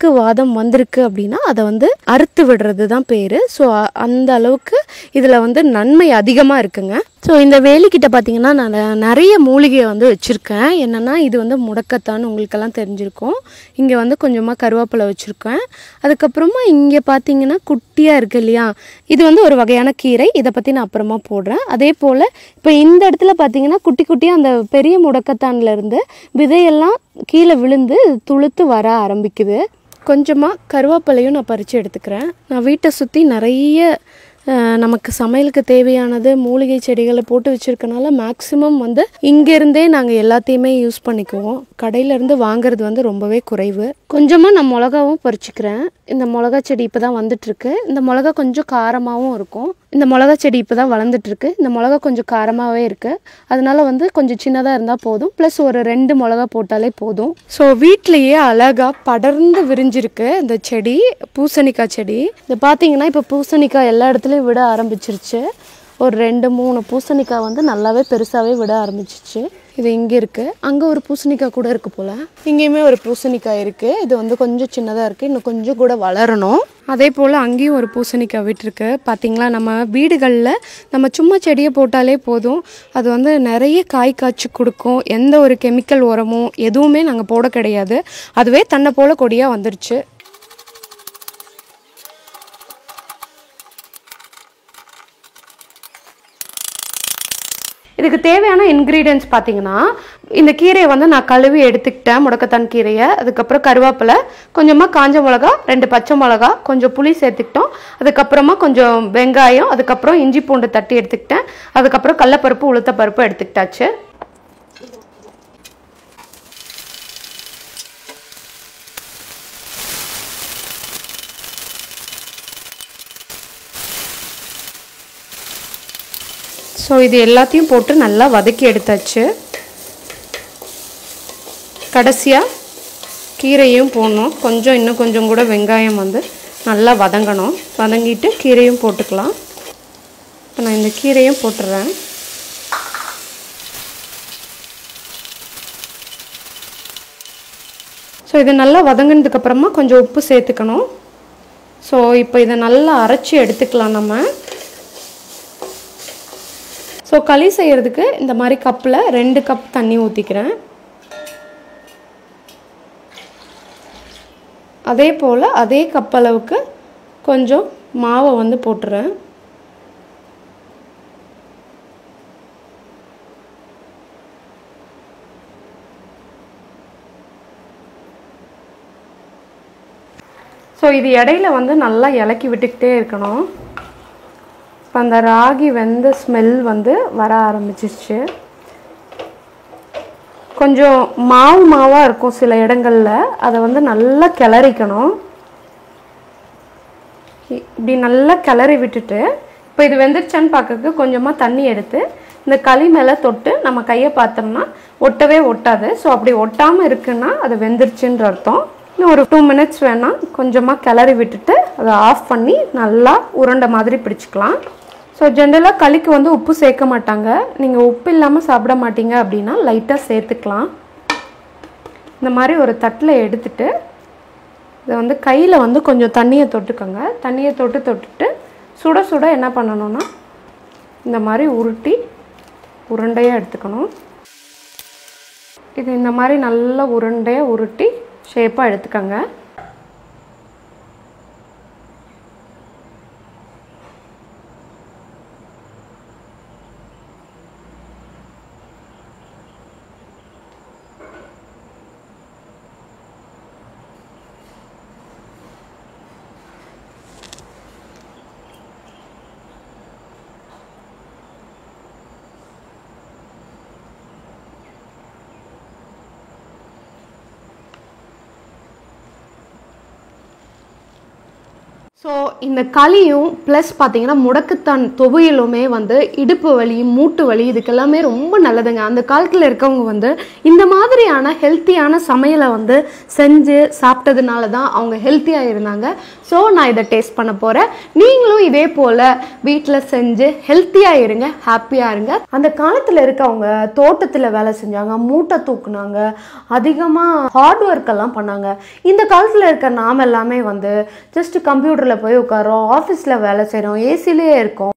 முடக்கு வாதம் வந்திருக்கு அப்படின்னா அதை வந்து அறுத்து விடுறது தான் பேர். ஸோ அந்த அளவுக்கு இதில் வந்து நன்மை அதிகமாக இருக்குங்க. ஸோ இந்த வேலிக்கிட்ட பார்த்தீங்கன்னா நான் நிறைய மூலிகையை வந்து வச்சுருக்கேன். என்னென்னா இது வந்து முடக்கத்தான் உங்களுக்கெல்லாம் தெரிஞ்சிருக்கும். இங்கே வந்து கொஞ்சமாக கருவேப்பிலை வச்சுருக்கேன். அதுக்கப்புறமா இங்கே பார்த்தீங்கன்னா குட்டியாக இருக்குது இல்லையா, இது வந்து ஒரு வகையான கீரை. இதை பற்றி நான் அப்புறமா போடுறேன். அதே போல் இப்போ இந்த இடத்துல பார்த்தீங்கன்னா குட்டி குட்டியாக அந்த பெரிய முடக்கத்தான்லேருந்து விதையெல்லாம் கீழே விழுந்து துளுத்து வர ஆரம்பிக்குது. கொஞ்சமாக கருவேப்பிலையும் நான் பறித்து எடுத்துக்கிறேன். நான் வீட்டை சுற்றி நிறைய நமக்கு சமையலுக்கு தேவையானது மூலிகை செடிகளை போட்டு வச்சுருக்கனால மேக்ஸிமம் வந்து இங்கேருந்தே நாங்கள் எல்லாத்தையுமே யூஸ் பண்ணிக்குவோம். கடையிலேருந்து வாங்குறது வந்து ரொம்பவே குறைவு. கொஞ்சமாக நான் மிளகாவும் பறிச்சுக்கிறேன். இந்த மிளகா செடி இப்போ தான் வந்துட்டுருக்கு. இந்த மிளகா கொஞ்சம் காரமாகவும் இருக்கும். இந்த மிளகா செடி இப்போ தான் வளர்ந்துட்டுருக்கு. இந்த மிளகா கொஞ்சம் காரமாகவே இருக்குது. அதனால வந்து கொஞ்சம் சின்னதாக இருந்தால் போதும். ப்ளஸ் ஒரு 2 மிளகா போட்டாலே போதும். ஸோ வீட்டிலையே அழகாக படர்ந்து விரிஞ்சிருக்கு இந்த செடி, பூசணிக்காய் செடி. இது பார்த்தீங்கன்னா இப்போ பூசணிக்காய் எல்லா இடத்துலையும் விட ஆரம்பிச்சிருச்சு. ஒரு 2-3 பூசணிக்காய் வந்து நல்லாவே பெருசாகவே விட ஆரம்பிச்சிச்சு. இது இங்கே இருக்குது. அங்கே ஒரு பூசணிக்காய் கூட இருக்குது போல். இங்கேயுமே ஒரு பூசணிக்காய் இருக்குது. இது வந்து கொஞ்சம் சின்னதாக இருக்குது. இன்னும் கொஞ்சம் கூட வளரணும். அதே போல் அங்கேயும் ஒரு பூசணிக்காய் விட்டுருக்கு. பார்த்திங்களா, நம்ம வீடுகளில் நம்ம சும்மா செடியை போட்டாலே போதும், அது வந்து நிறைய காய் காய்ச்சி கொடுக்கும். எந்த ஒரு கெமிக்கல் உரமும் எதுவுமே நாங்கள் போட கிடையாது. அதுவே தன்னை போல் கொடியாக வந்துருச்சு. இதுக்கு தேவையான இன்க்ரீடியன்ட்ஸ் பார்த்தீங்கன்னா, இந்த கீரையை வந்து நான் கழுவி எடுத்துக்கிட்டேன், முடக்கத்தான் கீரையை. அதுக்கப்புறம் கருவேப்பிலை, கொஞ்சமாக காஞ்ச மிளகா, 2 பச்சை மிளகா, கொஞ்சம் புளி சேர்த்துக்கிட்டோம். அதுக்கப்புறமா கொஞ்சம் வெங்காயம், அதுக்கப்புறம் இஞ்சி பூண்டு தட்டி எடுத்துக்கிட்டேன். அதுக்கப்புறம் கடலைப்பருப்பு, உளுத்தப்பருப்பு எடுத்துக்கிட்டாச்சு. ஸோ இது எல்லாத்தையும் போட்டு நல்லா வதக்கி எடுத்தாச்சு. கடைசியாக கீரையும் போடணும். இன்னும் கொஞ்சம் கூட வெங்காயம் வந்து நல்லா வதங்கணும். வதங்கிட்டு கீரையும் போட்டுக்கலாம். இப்போ நான் இந்த கீரையும் போட்டுறேன். ஸோ இது நல்லா வதங்கினதுக்கப்புறமா கொஞ்சம் உப்பு சேர்த்துக்கணும். ஸோ இப்போ இதை நல்லா அரைச்சி எடுத்துக்கலாம் நம்ம. ஸோ களி செய்கிறதுக்கு இந்த மாதிரி கப்பில் 2 கப் தண்ணி ஊற்றிக்கிறேன். அதே போல் அதே கப் அளவுக்கு கொஞ்சம் மாவை வந்து போட்டுறேன். ஸோ இது இடையில வந்து நல்லா இலக்கி விட்டுக்கிட்டே இருக்கணும். இப்போ அந்த ராகி வெந்த ஸ்மெல் வந்து வர ஆரம்பிச்சிருச்சு. கொஞ்சம் மாவாக இருக்கும் சில இடங்களில், அதை வந்து நல்லா கிளறிக்கணும். இப்படி நல்லா கிளறி விட்டுட்டு இப்போ இது வெந்துருச்சான்னு பார்க்கறதுக்கு கொஞ்சமாக தண்ணி எடுத்து இந்த களி மேலே தொட்டு நம்ம கையை பார்த்தோம்னா ஒட்டவே ஒட்டாது. ஸோ அப்படி ஒட்டாமல் இருக்குன்னா அது வெந்துருச்சுன்ற அர்த்தம். இன்னும் ஒரு 2 மினிட்ஸ் வேணால் கொஞ்சமாக கிளறி விட்டுட்டு அதை ஆஃப் பண்ணி நல்லா உருண்டை மாதிரி பிடிச்சிக்கலாம். ஸோ ஜென்ரலாக களிக்கு வந்து உப்பு சேர்க்க மாட்டாங்க. நீங்கள் உப்பு இல்லாமல் சாப்பிட மாட்டீங்க அப்படின்னா லைட்டாக சேர்த்துக்கலாம். இந்த மாதிரி ஒரு தட்டில் எடுத்துட்டு இதை வந்து கையில் வந்து கொஞ்சம் தண்ணியை தொட்டுக்கோங்க. தண்ணியை தொட்டுட்டு சுட சுட என்ன பண்ணணும்னா இந்த மாதிரி உருண்டையாக எடுத்துக்கணும். இது இந்த மாதிரி நல்லா உருண்டையாக உருட்டி ஷேப்பாக எடுத்துக்கோங்க. ஸோ இந்த களியும் ப்ளஸ் பார்த்தீங்கன்னா முடக்கத்தான் துவையலுமே வந்து இடுப்பு வலி மூட்டு வலி இதுக்கெல்லாமே ரொம்ப நல்லதுங்க. அந்த காலத்தில் இருக்கவங்க வந்து இந்த மாதிரியான ஹெல்த்தியான சமையலை வந்து செஞ்சு சாப்பிட்டதுனால தான் அவங்க ஹெல்த்தியாக இருந்தாங்க. ஸோ நான் இதை டேஸ்ட் பண்ண போகிறேன். நீங்களும் இதே போல் வீட்டில் செஞ்சு ஹெல்த்தியாக இருங்க, ஹாப்பியாக இருங்க. அந்த காலத்தில் இருக்கவங்க தோட்டத்தில் வேலை செஞ்சாங்க, மூட்டை தூக்குனாங்க, அதிகமாக ஹார்ட் ஒர்க் எல்லாம் பண்ணாங்க. இந்த காலத்தில் இருக்க நாம் எல்லாமே வந்து ஜஸ்ட் கம்ப்யூட்டரில் போய் உட்காரோம், ஆஃபீஸில் வேலை செய்கிறோம், ஏசிலேயே இருக்கோம்.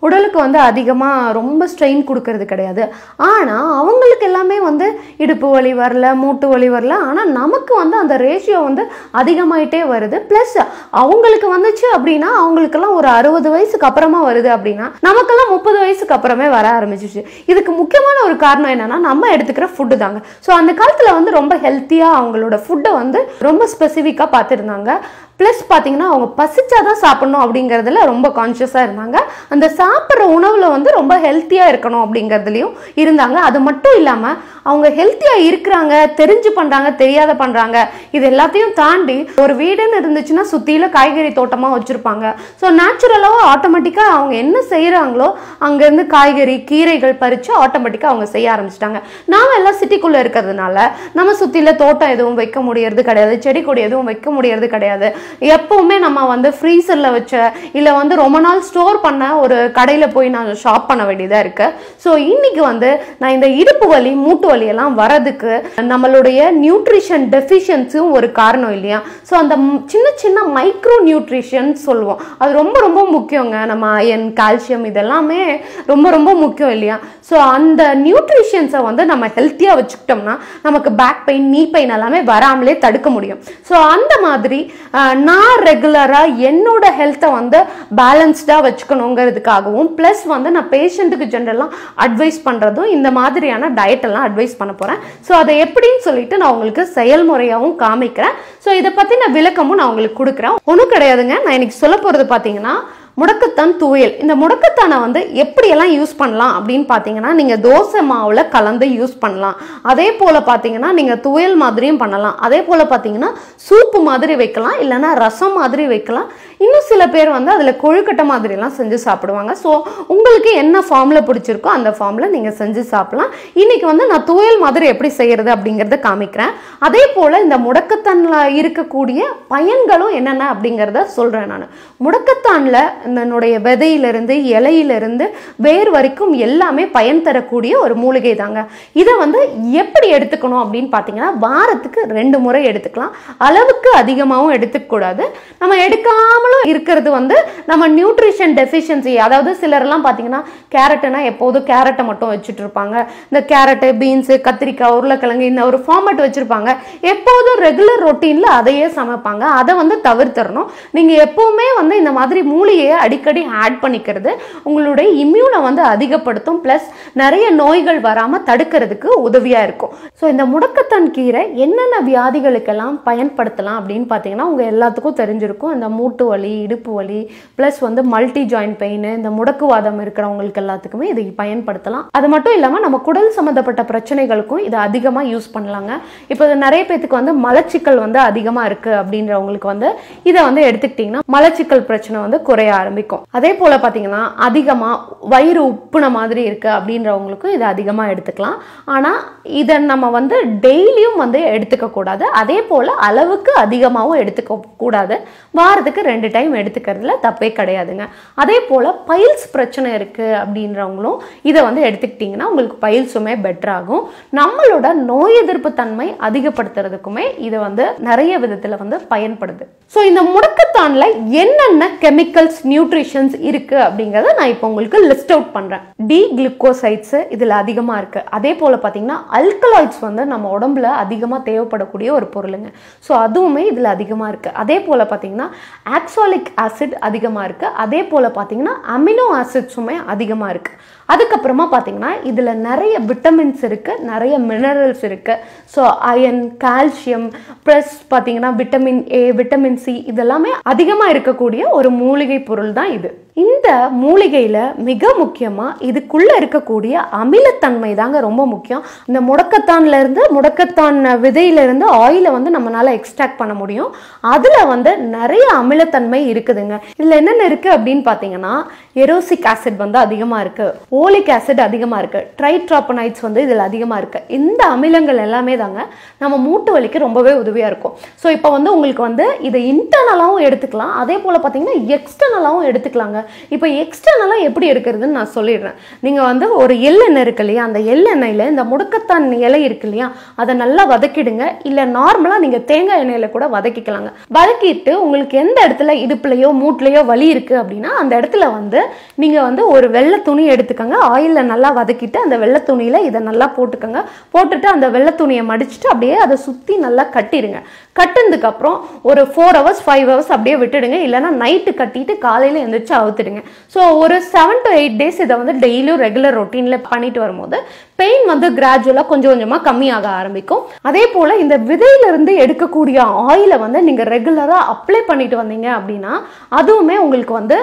உடலுக்கு வந்து அதிகமாக ரொம்ப ஸ்ட்ரெயின் கொடுக்கறது கிடையாது. ஆனால் அவங்களுக்கு எல்லாமே வந்து இடுப்பு வலி வரல, மூட்டு வலி வரல. ஆனால் நமக்கு வந்து அந்த ரேஷியோ வந்து அதிகமாயிட்டே வருது. ப்ளஸ் அவங்களுக்கு வந்துச்சு அப்படின்னா அவங்களுக்கெல்லாம் ஒரு 60 வயசுக்கு அப்புறமா வருது அப்படின்னா நமக்கெல்லாம் 30 வயசுக்கு அப்புறமே வர ஆரம்பிச்சிச்சு. இதுக்கு முக்கியமான ஒரு காரணம் என்னன்னா நம்ம எடுத்துக்கிற ஃபுட்டு தாங்க. ஸோ அந்த காலத்தில் வந்து ரொம்ப ஹெல்த்தியாக அவங்களோட ஃபுட்டை வந்து ரொம்ப ஸ்பெசிஃபிக்காக பார்த்துருந்தாங்க. ப்ளஸ் பார்த்தீங்கன்னா அவங்க பசிச்சாதான் சாப்பிடணும் அப்படிங்கிறதுல ரொம்ப கான்ஷியஸாக இருந்தாங்க. அந்த சாப்பிட்ற உணவில் வந்து ரொம்ப ஹெல்த்தியாக இருக்கணும் அப்படிங்கிறதுலையும் இருந்தாங்க. அது மட்டும் இல்லாமல் அவங்க ஹெல்த்தியாக இருக்கிறாங்க, தெரிஞ்சு பண்ணுறாங்க, தெரியாத பண்ணுறாங்க, இது எல்லாத்தையும் தாண்டி ஒரு வீடுன்னு இருந்துச்சுன்னா சுற்றியில் காய்கறி தோட்டமாக வச்சுருப்பாங்க. ஸோ நேச்சுரலாக ஆட்டோமேட்டிக்காக அவங்க என்ன செய்கிறாங்களோ அங்கேருந்து காய்கறி கீரைகள் பறித்து ஆட்டோமேட்டிக்காக அவங்க செய்ய ஆரம்பிச்சிட்டாங்க. நாம் எல்லாம் சிட்டிக்குள்ளே இருக்கிறதுனால நம்ம சுற்றியில் தோட்டம் எதுவும் வைக்க முடியறது கிடையாது, செடி கொடி எதுவும் வைக்க முடியறது கிடையாது. எப்பவுமே நம்ம வந்து ஃப்ரீசரில் வச்ச இல்லை வந்து ரொம்ப நாள் ஸ்டோர் பண்ண ஒரு கடையில் போய் நான் ஷாப் பண்ண வேண்டியதாக இருக்கு. ஸோ இன்னைக்கு வந்து நான் இந்த இடுப்பு வலி மூட்டு வலி எல்லாம் வரதுக்கு நம்மளுடைய நியூட்ரிஷன் டெஃபிஷியன்ஸும் ஒரு காரணம் இல்லையா. ஸோ அந்த சின்ன சின்ன மைக்ரோ நியூட்ரிஷன் சொல்லுவோம், அது ரொம்ப ரொம்ப முக்கியங்க. நம்ம அயன் கால்சியம் இதெல்லாமே ரொம்ப ரொம்ப முக்கியம் இல்லையா. ஸோ அந்த நியூட்ரிஷன்ஸை வந்து நம்ம ஹெல்த்தியாக வச்சுக்கிட்டோம்னா நமக்கு பேக் பெயின் நீ பெயின் எல்லாமே வராமலே தடுக்க முடியும். ஸோ அந்த மாதிரி நான் ரெகுலராக என்னோட ஹெல்த்தை வந்து பேலன்ஸ்டாக வச்சுக்கணுங்கிறதுக்காகவும் ப்ளஸ் வந்து நான் பேஷண்ட்டுக்கு ஜென்ரலாக அட்வைஸ் பண்ணுறதும் இந்த மாதிரியான டயட்டெல்லாம் அட்வைஸ் பண்ண போகிறேன். ஸோ அதை எப்படின்னு சொல்லிட்டு நான் உங்களுக்கு செயல்முறையாகவும் காமிக்கிறேன். ஸோ இதை பற்றி நான் விளக்கமும் நான் உங்களுக்கு கொடுக்குறேன். ஒன்றும் கிடையாதுங்க. நான் இன்னைக்கு சொல்ல போகிறது பார்த்தீங்கன்னா முடக்கத்தான் துவையல். இந்த முடக்கத்தானை வந்து எப்படியெல்லாம் யூஸ் பண்ணலாம் அப்படின்னு பார்த்தீங்கன்னா நீங்கள் தோசை மாவில் கலந்து யூஸ் பண்ணலாம். அதே போல் பார்த்தீங்கன்னா நீங்கள் துவையல் மாதிரியும் பண்ணலாம். அதே போல் பார்த்தீங்கன்னா சூப்பு மாதிரி வைக்கலாம், இல்லைன்னா ரசம் மாதிரி வைக்கலாம். இன்னும் சில பேர் வந்து அதில் கொழுக்கட்டை மாதிரிலாம் செஞ்சு சாப்பிடுவாங்க. ஸோ உங்களுக்கு என்ன ஃபார்மில் பிடிச்சிருக்கோ அந்த ஃபார்மில் நீங்கள் செஞ்சு சாப்பிடலாம். இன்றைக்கி வந்து நான் துவையல் மாதிரி எப்படி செய்கிறது அப்படிங்கிறத காமிக்கிறேன். அதே போல் இந்த முடக்கத்தானில் இருக்கக்கூடிய பயன்களும் என்னென்ன அப்படிங்கிறத சொல்கிறேன். நான் முடக்கத்தானில் என்னுடைய விதையிலிருந்து இலையிலிருந்து வேர் வரைக்கும் எல்லாமே பயன் தரக்கூடிய ஒரு மூலிகை தாங்க. இதை வந்து எப்படி எடுத்துக்கணும் அப்படின்னு பார்த்தீங்கன்னா வாரத்துக்கு 2 முறை எடுத்துக்கலாம். அளவுக்கு அதிகமாகவும் எடுத்துக்கூடாது. நம்ம எடுக்காமலும் இருக்கிறது வந்து நம்ம நியூட்ரிஷன் டெஃபிஷியன்சி. அதாவது சிலர்லாம் பார்த்தீங்கன்னா கேரட்னா எப்போதும் கேரட்டை மட்டும் வச்சுட்டு இருப்பாங்க. இந்த கேரட்டு பீன்ஸு கத்திரிக்காய் உருளைக்கிழங்கு இந்த ஒரு ஃபார்மேட் வச்சுருப்பாங்க. எப்போதும் ரெகுலர் ரொட்டீனில் அதையே சமைப்பாங்க. அதை வந்து தவிர்த்தரணும். நீங்கள் எப்போவுமே வந்து இந்த மாதிரி மூலிகையை அடிக்கடி ஆட் பண்ணிக்கிறது உங்களுடைய இம்யூனை வந்து அதிகப்படுத்தும். ப்ளஸ் நிறைய நோய்கள் வராமல் தடுக்கிறதுக்கு உதவியாக இருக்கும். ஸோ இந்த முடக்கத்தான் கீரை என்னென்ன வியாதிகளுக்கெல்லாம் பயன்படுத்தலாம் அப்படின்னு பார்த்தீங்கன்னா உங்கள் எல்லாத்துக்கும் தெரிஞ்சிருக்கும். இந்த மூட்டு வலி இடுப்பு வலி ப்ளஸ் வந்து மல்டி ஜாயின்ட் பெயின் இந்த முடக்குவாதம் இருக்கிறவங்களுக்கு எல்லாத்துக்குமே இதை பயன்படுத்தலாம். அது மட்டும் இல்லாமல் நம்ம குடல் சம்மந்தப்பட்ட பிரச்சனைகளுக்கும் இதை அதிகமாக யூஸ் பண்ணலாங்க. இப்போ நிறைய பேத்துக்கு வந்து மலச்சிக்கல் வந்து அதிகமாக இருக்குது அப்படின்றவங்களுக்கு வந்து இதை வந்து எடுத்துக்கிட்டிங்கன்னா மலச்சிக்கல் பிரச்சனை வந்து குறைய ஆரம்பிக்கும். அதே போல பார்த்தீங்கன்னா அதிகமாக வயிறு உப்புன மாதிரி இருக்குது அப்படின்றவங்களுக்கும் இதை அதிகமாக எடுத்துக்கலாம். ஆனால் இதை நம்ம வந்து டெய்லியும் வந்து எடுத்துக்கக்கூடாது. அதே போல் அளவுக்கு அதிகமாகவும் எடுத்துக்க கூடாது. வாரத்துக்கு 2 டைம் எடுத்துக்கிறதுல தப்பே கிடையாதுங்க. அதே போல் பைல்ஸ் பிரச்சனை இருக்குது அப்படின்றவங்களும் இதை வந்து எடுத்துக்கிட்டிங்கன்னா உங்களுக்கு பைல்ஸுமே பெட்டர் ஆகும். நம்மளோட நோய் எதிர்ப்பு தன்மை அதிகப்படுத்துறதுக்குமே இது வந்து நிறைய விதத்தில் வந்து பயன்படுது. ஸோ இந்த முடக்கத்தானில் என்னென்ன கெமிக்கல்ஸ் நியூட்ரிஷன்ஸ் இருக்குது அப்படிங்கிறத நான் இப்போ உங்களுக்கு லிஸ்ட் அவுட் பண்ணுறேன். D-குளுக்கோசைட்ஸ் இதில் அதிகமாக இருக்குது. அதே போல் பார்த்தீங்கன்னா அல்கலாய்ட்ஸ் வந்து நம்ம உடம்புல அதிகமாக தேவைப்படக்கூடிய ஒரு பொருளுங்க. ஸோ அதுவுமே இதில் அதிகமாக இருக்குது. அதே போல் பார்த்தீங்கன்னா ஆக்சாலிக் ஆசிட் அதிகமாக இருக்குது. அதே போல் பார்த்தீங்கன்னா அமினோ ஆசிட்ஸுமே அதிகமாக இருக்குது. அதுக்கப்புறமா பார்த்தீங்கன்னா இதில் நிறைய விட்டமின்ஸ் இருக்குது, நிறைய மினரல்ஸ் இருக்குது. ஸோ அயன், கால்சியம் ப்ளஸ் பார்த்தீங்கன்னா விட்டமின் ஏ, விட்டமின் சி இதெல்லாமே அதிகமாக இருக்கக்கூடிய ஒரு மூலிகை பொருள் தான் இது. இந்த மூலிகையில் மிக முக்கியமாக இதுக்குள்ளே இருக்கக்கூடிய அமிலத்தன்மை தாங்க ரொம்ப முக்கியம். இந்த முடக்கத்தான் விதையிலேருந்து ஆயிலை வந்து நம்மளால் எக்ஸ்ட்ராக்ட் பண்ண முடியும். அதில் வந்து நிறைய அமிலத்தன்மை இருக்குதுங்க. இதில் என்னென்ன இருக்குது அப்படின்னு பார்த்தீங்கன்னா எரோசிக் ஆசிட் வந்து அதிகமாக இருக்குது, ஓலிக் ஆசிட் அதிகமாக இருக்குது, ட்ரைட்ராபனைட்ஸ் வந்து இதில் அதிகமாக இருக்குது. இந்த அமிலங்கள் எல்லாமே தாங்க நம்ம மூட்டு வலிக்கு ரொம்பவே உதவியாக இருக்கும். ஸோ இப்போ வந்து உங்களுக்கு வந்து இதை இன்டர்னலாகவும் எடுத்துக்கலாம், அதே போல் பார்த்தீங்கன்னா எக்ஸ்டர்னலாகவும் எடுத்துக்கலாங்க. இப்போ எக்ஸ்டர்னலாக எப்படி எடுக்கிறதுன்னு நான் சொல்லிடுறேன். நீங்கள் வந்து ஒரு எள்ளெண்ணெய் இருக்கு இல்லையா, அந்த எள்ளெண்ணெயில் இந்த முடக்கத்தான் இலை இருக்கு இல்லையா, அதை நல்லா வதக்கிடுங்க. இல்லை நார்மலாக நீங்கள் தேங்காய் எண்ணெயில் கூட வதக்கிக்கலாங்க. வதக்கிட்டு உங்களுக்கு எந்த இடத்துல இடுப்புலையோ மூட்டுலையோ வலி இருக்குது அப்படின்னா அந்த இடத்துல வந்து நீங்கள் வந்து ஒரு வெள்ளை துணி எடுத்துக்கோங்க. ஆயிலில் நல்லா வதக்கிட்டு அந்த வெள்ளை துணியில் இதை நல்லா போட்டுக்கோங்க. போட்டுட்டு அந்த வெள்ளை துணியை மடிச்சுட்டு அப்படியே அதை சுற்றி நல்லா கட்டிடுங்க. கட்டினதுக்கு அப்புறம் ஒரு 4 hours 5 hours அப்படியே விட்டுடுங்க. இல்லைன்னா நைட்டு கட்டிட்டு காலையில் எழுந்திரிச்சு அவுத்துடுங்க. ஸோ ஒரு 7 to 8 days இதை வந்து டெய்லியும் ரெகுலர் ரொட்டீனில் பண்ணிட்டு வரும்போது பெயின் வந்து கிராஜுவலாக கொஞ்சம் கொஞ்சமாக கம்மியாக ஆரம்பிக்கும். அதே போல் இந்த விதையிலிருந்து எடுக்கக்கூடிய ஆயிலை வந்து நீங்கள் ரெகுலராக அப்ளை பண்ணிட்டு வந்தீங்க அப்படின்னா அதுவுமே உங்களுக்கு வந்து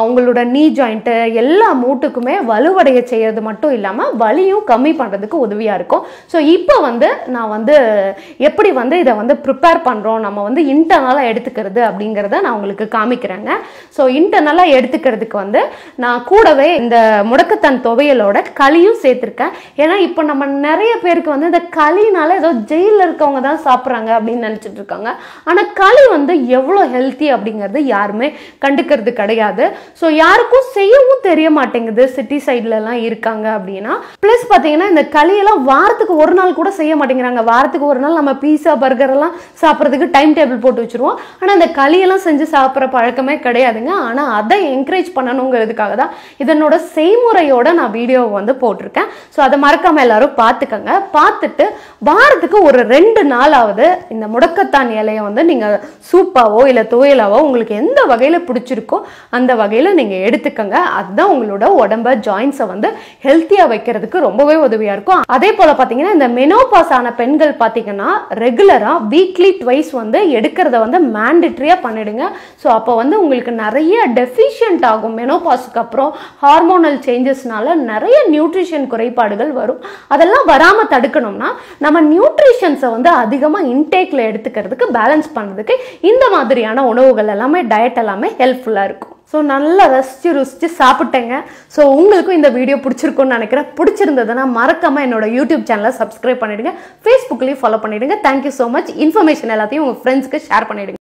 உங்களோட நீ ஜாயிண்ட்டு எல்லா மூட்டுக்குமே வலுவடைய செய்யறது மட்டும் இல்லாமல் வலியும் கம்மி பண்ணுறதுக்கு உதவியாக இருக்கும். ஸோ இப்போ வந்து நான் வந்து எப்படி வந்து இதை வந்து ப்ரிப்பேர் பண்ணுறோம், நம்ம வந்து இன்டர்னலாக எடுத்துக்கிறது அப்படிங்கிறத நான் உங்களுக்கு காமிக்கிறேங்க. ஸோ இன்டர்னலாக எடுத்துக்கிறதுக்கு வந்து நான் கூடவே இந்த முடக்கத்தான் துவையலோட களியும் சேர்த்துருக்கேன். ஏன்னா இப்போ நம்ம நிறைய பேருக்கு வந்து இந்த களினால ஏதோ ஜெயிலில் இருக்கவங்க தான் சாப்பிட்றாங்க அப்படின்னு நினச்சிட்டு இருக்காங்க. ஆனால் களி வந்து எவ்வளோ ஹெல்த்தி அப்படிங்கிறது யாருமே கண்டுக்கிறது கிடையாது. ஸோ யாருக்கும் செய்யவும் தெரிய மாட்டேங்குது சிட்டி சைட்லலாம் இருக்காங்க அப்படின்னா. ப்ளஸ் பார்த்தீங்கன்னா இந்த களியெல்லாம் வாரத்துக்கு ஒரு நாள் கூட செய்ய மாட்டேங்கிறாங்க. வாரத்துக்கு ஒரு நாள் நம்ம பீஸா பர்கர் எல்லாம் சாப்பிட்றதுக்கு டைம் டேபிள் போட்டு வச்சுருவோம். ஆனால் அந்த களியெல்லாம் செஞ்சு சாப்பிட்ற பழக்கமே கிடையாதுங்க. ஆனால் அதை என்கரேஜ் பண்ணணுங்கிறதுக்காக தான் இதனோட செய்முறையோட நான் வீடியோவை வந்து போட்டிருக்கேன். ஸோ அதை மறக்காம எல்லாரும் பார்த்துக்கங்க. பார்த்துட்டு வாரத்துக்கு ஒரு 2 நாளாவது இந்த முடக்கத்தான் இலையை வந்து நீங்கள் சூப்பாவோ இல்லை துவையலாவோ உங்களுக்கு எந்த வகையில் பிடிச்சிருக்கோ அந்த வகையில் நீங்கள் எடுத்துக்கங்க. அதுதான் உங்களோட உடம்ப ஜாயின்ஸை வந்து ஹெல்த்தியாக வைக்கிறதுக்கு ரொம்பவே உதவியாக இருக்கும். அதே போல் பார்த்தீங்கன்னா இந்த மெனோபாஸ் ஆன பெண்கள் பார்த்தீங்கன்னா ரெகுலராக வீக்லி ட்வைஸ் வந்து எடுக்கிறத வந்து மேண்டேட்ரியாக பண்ணிடுங்க. ஸோ அப்போ வந்து உங்களுக்கு நிறைய டெஃபிஷியன்ட் ஆகும். மெனோபாஸுக்கு அப்புறம் ஹார்மோனல் சேஞ்சஸ்னால நிறைய நியூட்ரிஷன் குறைபாடுகள் வரும். அதெல்லாம் வராமல் தடுக்கணும்னா நம்ம நியூட்ரிஷன்ஸை வந்து அதிகமாக இன்டேக்கில் எடுத்துக்கிறதுக்கு பேலன்ஸ் பண்ணுறதுக்கு இந்த மாதிரியான உணவுகள் எல்லாமே டயட் எல்லாமே ஹெல்ப்ஃபுல்லாக இருக்கும். ஸோ நல்லா ருசிச்சு சாப்பிட்டேங்க. ஸோ உங்களுக்கும் இந்த வீடியோ பிடிச்சிருக்கும்னு நினைக்கிறேன். பிடிச்சிருந்ததுன்னா மறக்காமல் என்னோட யூடியூப் சேனலை சப்ஸ்கிரைப் பண்ணிவிடுங்க, ஃபேஸ்புக்லேயும் ஃபாலோ பண்ணிவிடுங்க. Thank you so much. இன்ஃபர்மேஷன் எல்லாத்தையும் உங்கள் ஃப்ரெண்ட்ஸ்க்கு ஷேர் பண்ணிவிடுங்க.